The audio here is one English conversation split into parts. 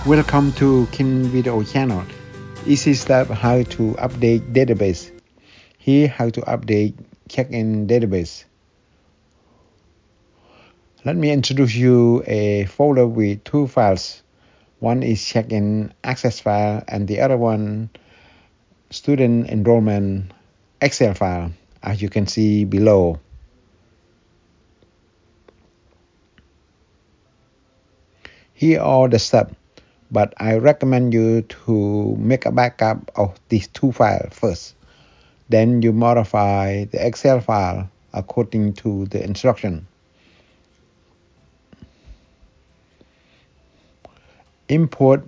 Welcome to Kin Video Channel. Easy step how to update database. Here how to update check-in database. Let me introduce you a folder with two files. One is check-in access file and the other one student enrollment Excel file, as you can see below. Here are the steps, but I recommend you to make a backup of these two files first. Then you modify the Excel file according to the instruction. Import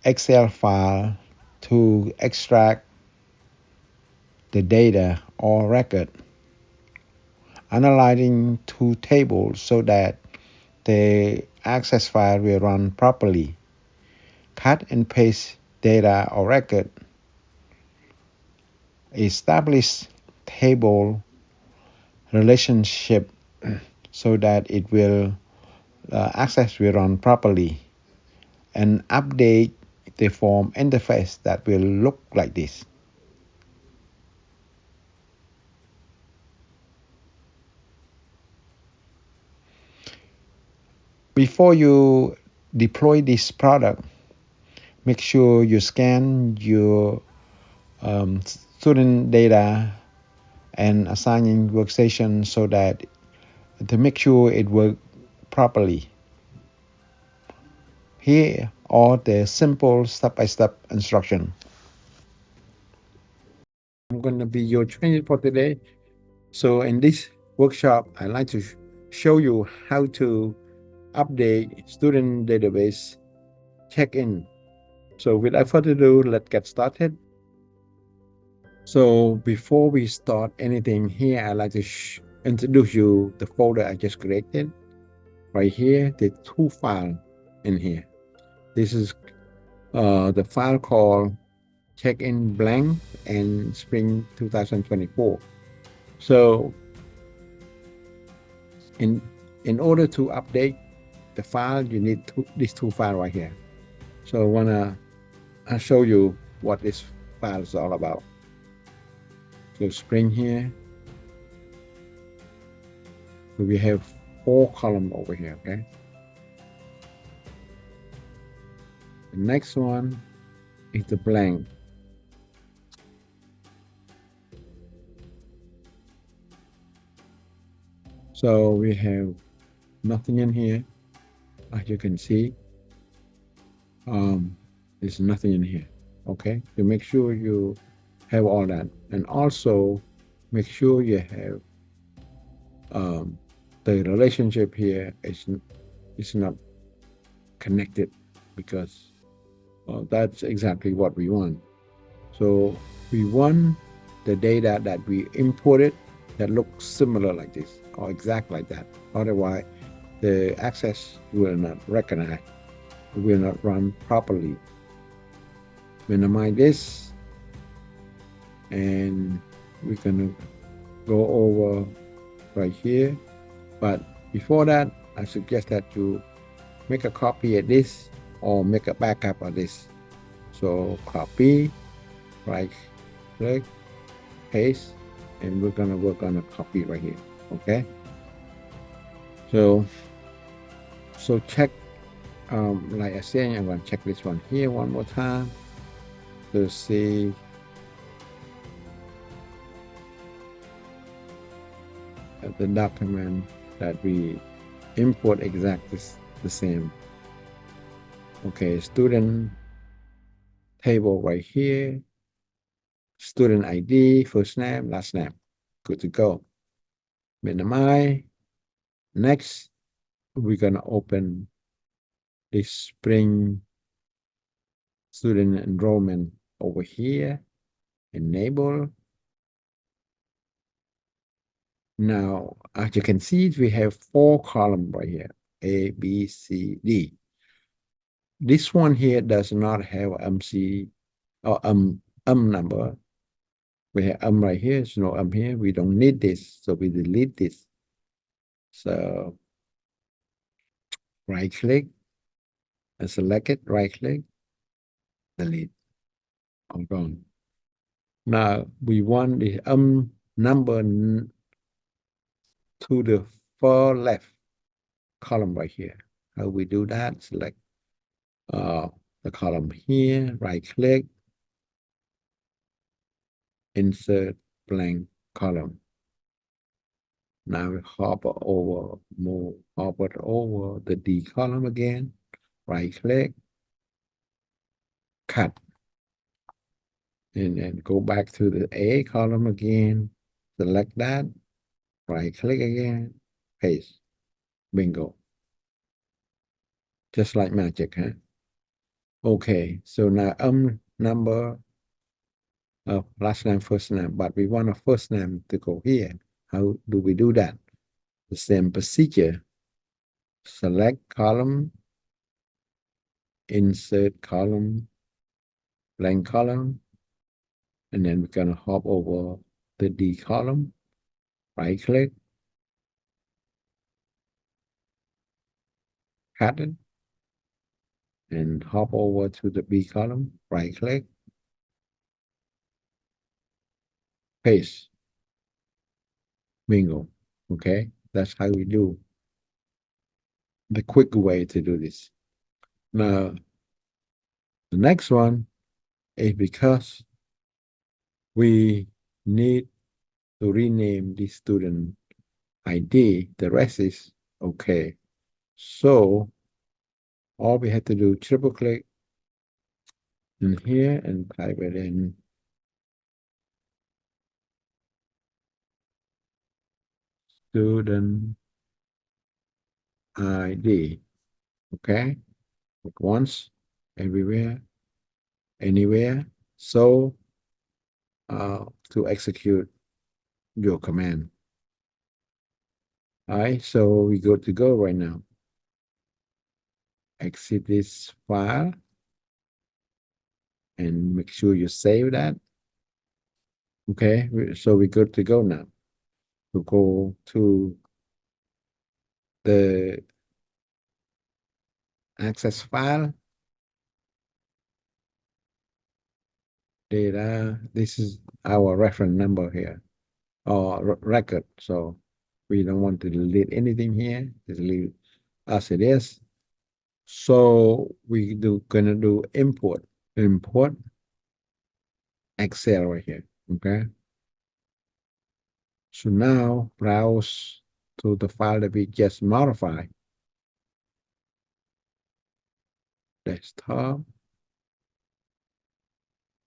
Excel file to extract the data or record. Analyzing two tables so that the access file will run properly. Cut and paste data or record. Establish table relationship so that it will access will run properly, and update the form interface that will look like this. Before you deploy this product, make sure you scan your student data and assigning workstation so that to make sure it works properly. Here are the simple step-by-step instruction. I'm going to be your trainer for today. So in this workshop, I'd like to show you how to update student database check-in. So without further ado, let's get started. So before we start anything here, I'd like to introduce you the folder I just created. Right here, the two files in here. This is the file called check-in blank and spring 2024. So in order to update the file, you need these two files right here. So I'll show you what this file is all about. So spring here. So we have 4 columns over here, okay? The next one is the blank. So we have nothing in here, as you can see. There's nothing in here, okay? So make sure you have all that, and also make sure you have the relationship here is not connected, because that's exactly what we want. So we want the data that we imported that looks similar like this or exact like that. Otherwise, the access will not recognize, it will not run properly. Minimize this, and we're gonna go over right here. But before that, I suggest that you make a copy of this or make a backup of this. So copy, right click, paste, and we're gonna work on a copy right here, okay? So check, like I said, I'm gonna check this one here one more time to see the document that we import exactly the same. Okay, student table right here, student ID, first name, last name, good to go. Minimize. Next, we're gonna open this spring student enrollment over here, enable. Now, as you can see, we have 4 columns right here, A, B, C, D. This one here does not have MC or number. We have right here, there's no here. We don't need this, so we delete this. So right click, and select it, right click, delete, all gone. Now we want the number to the far left column right here. How we do that? Select the column here, right click, insert blank column. Now we hover over, hover over the D column again, right click, cut, and then go back to the A column again, select that, right click again, paste, bingo. Just like magic, huh? Okay, so now number of last name, first name, but we want a first name to go here. How do we do that? The same procedure. Select column, insert column, blank column, and then we're gonna hop over the D column, right click, cut it, and hop over to the B column, right click, paste, bingo. Okay, that's how we do the quick way to do this. Now, the next one is because we need to rename the student ID, the rest is okay. So all we have to do, triple click in here and type it in student ID. Okay, like once, everywhere, anywhere. So to execute your command. All right, so we good to go right now. Exit this file and make sure you save that. Okay, so we're good to go now. To go to the access file data. This is our reference number here or record. So we don't want to delete anything here. Just leave as it is. So we gonna do import Excel right here. Okay. So now browse to the file that we just modified. Desktop.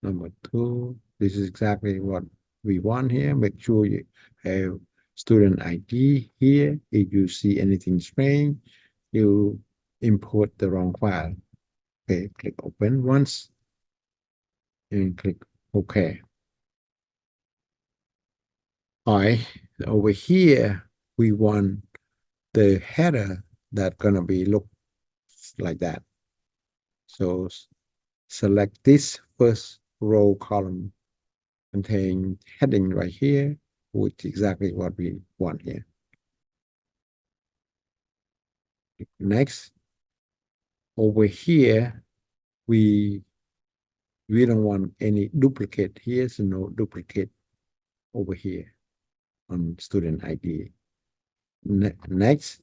Number 2. This is exactly what we want here. Make sure you have student ID here. If you see anything strange, you import the wrong file. Okay, click open once and click OK. All right, over here, we want the header that's gonna be look like that. So select this first row column contain heading right here, which is exactly what we want here. Next, over here, we don't want any duplicate here, so no duplicate over here on student ID. Next,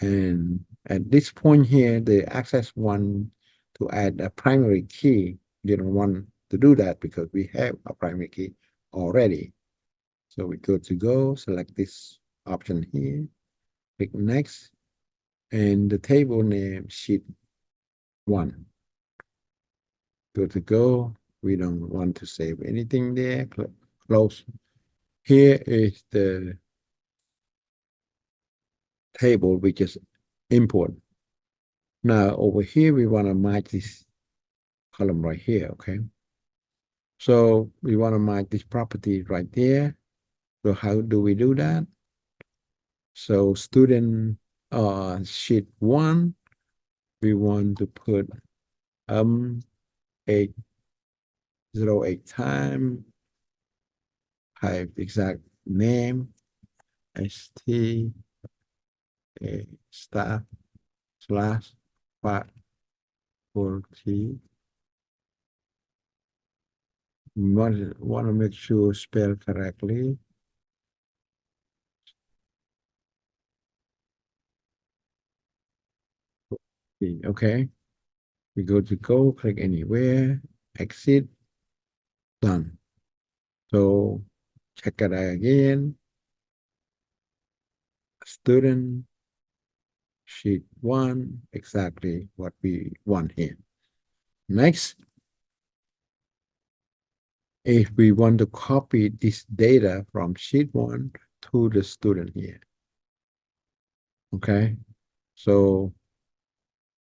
and at this point here, the access one to add a primary key, you don't want to do that because we have a primary key already. So we go to go, select this option here, click next, and the table name sheet 1. Go to go. We don't want to save anything there. Close. Here is the table we just import. Now over here, we want to match this column right here, okay? So we want to match this property right there. So how do we do that? So student sheet 1, we want to put 808 time, type exact name, st staff / faculty. Want to make sure spell correctly. Okay. We go to go, click anywhere, exit, done. So check it out again. Student sheet 1, exactly what we want here. Next, if we want to copy this data from sheet 1 to the student here. Okay, so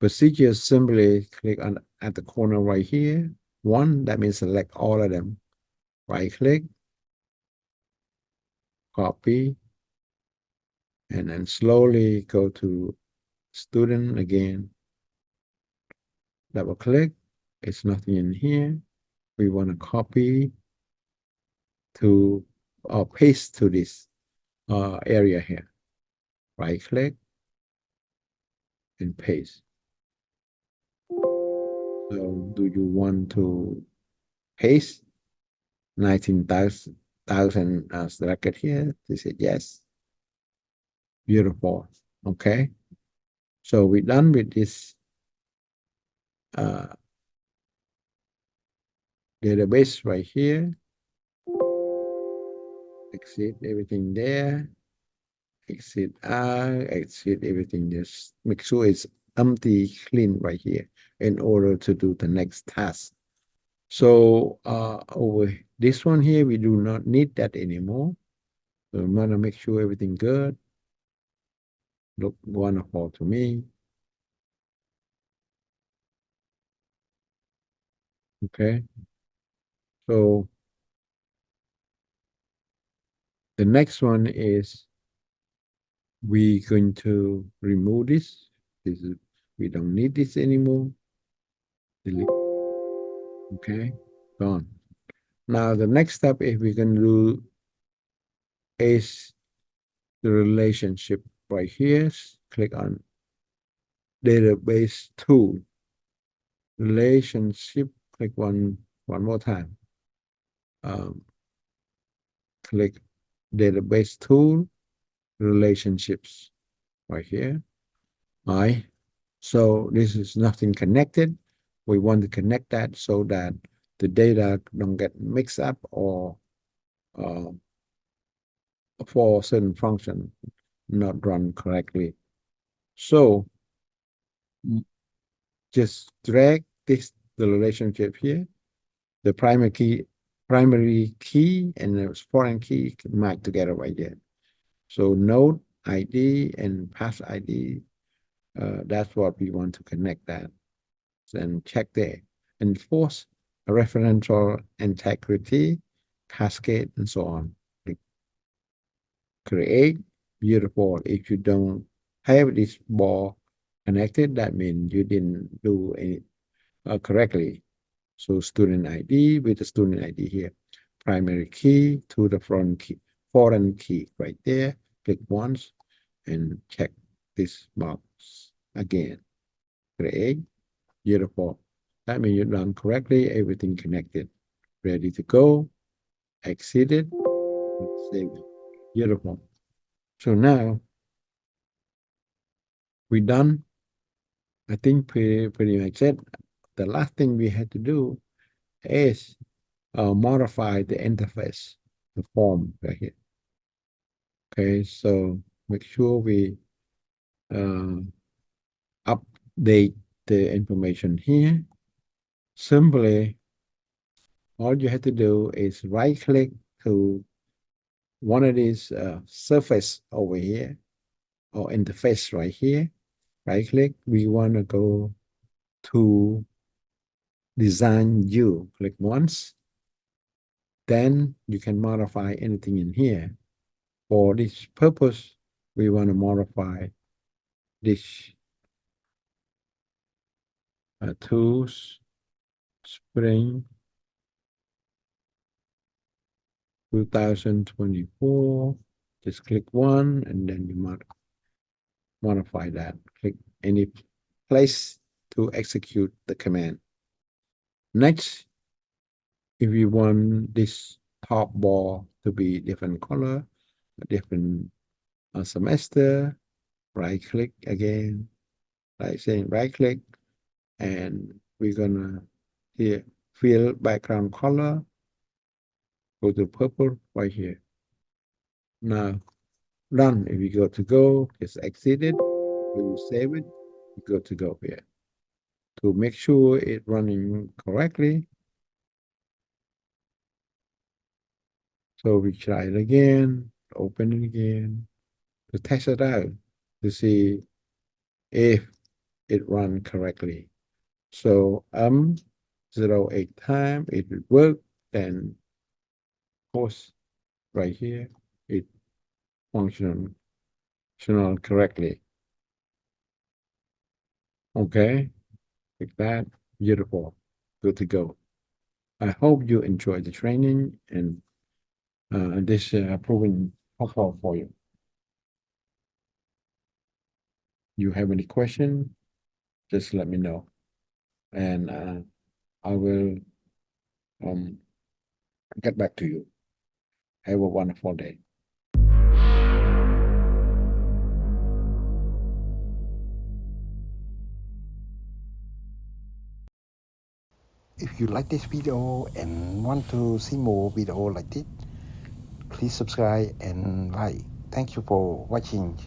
procedure, simply click on at the corner right here. 1, that means select all of them. Right click, copy, and then slowly go to student again. Double click, it's nothing in here. We want to copy to or paste to this area here. Right click and paste. So do you want to paste 19,000 selected here? They said yes. Beautiful. Okay. So we're done with this database right here. Exit everything there. Exit R, exit everything. Just make sure it's empty, clean right here in order to do the next task. So over this one here, we do not need that anymore. So I'm gonna make sure everything good. Look wonderful to me. Okay. So the next one is we going to remove this. This is, we don't need this anymore. Delete. Okay, gone. Now the next step is we're going to do is the relationship right here. Click on database tool. Relationship, click one more time. Click database tool, relationships right here. All right. So this is nothing connected. We want to connect that so that the data don't get mixed up or for certain function not run correctly. So just drag the relationship here, the primary key and the foreign key marked together right there. So node ID and pass ID, that's what we want to connect that. And check there. Enforce referential integrity, cascade, and so on. Create, beautiful. If you don't have this ball connected, that means you didn't do it correctly. So student ID with the student ID here. Primary key to the foreign key right there. Click once and check this box again. Create, beautiful. That means you've done correctly, everything connected. Ready to go, exit it, save it. Beautiful. So now we're done. I think pretty much it. The last thing we had to do is modify the interface, the form right here. Okay, so make sure we update the information here. Simply, all you have to do is right click to one of these surface over here or interface right here. Right click, we want to go to design view. Click once. Then you can modify anything in here. For this purpose, we want to modify this tools, spring 2024. Just click one and then you modify that. Click any place to execute the command. Next, if you want this top bar to be different color, a different semester, right click again, like saying right click, and we're gonna here fill background color, go to purple right here. Now done. If you go to go, it's exited. We will save it. You go to go here to make sure it running correctly. So we try it again, open it again to test it out to see if it run correctly. So 08 time it will work, then post right here it functional correctly. Okay, like that, beautiful, good to go. I hope you enjoyed the training and this proving helpful for you. You have any question, just let me know, and I will get back to you. Have a wonderful day. If you like this video and want to see more video like this, please subscribe and like. Thank you for watching.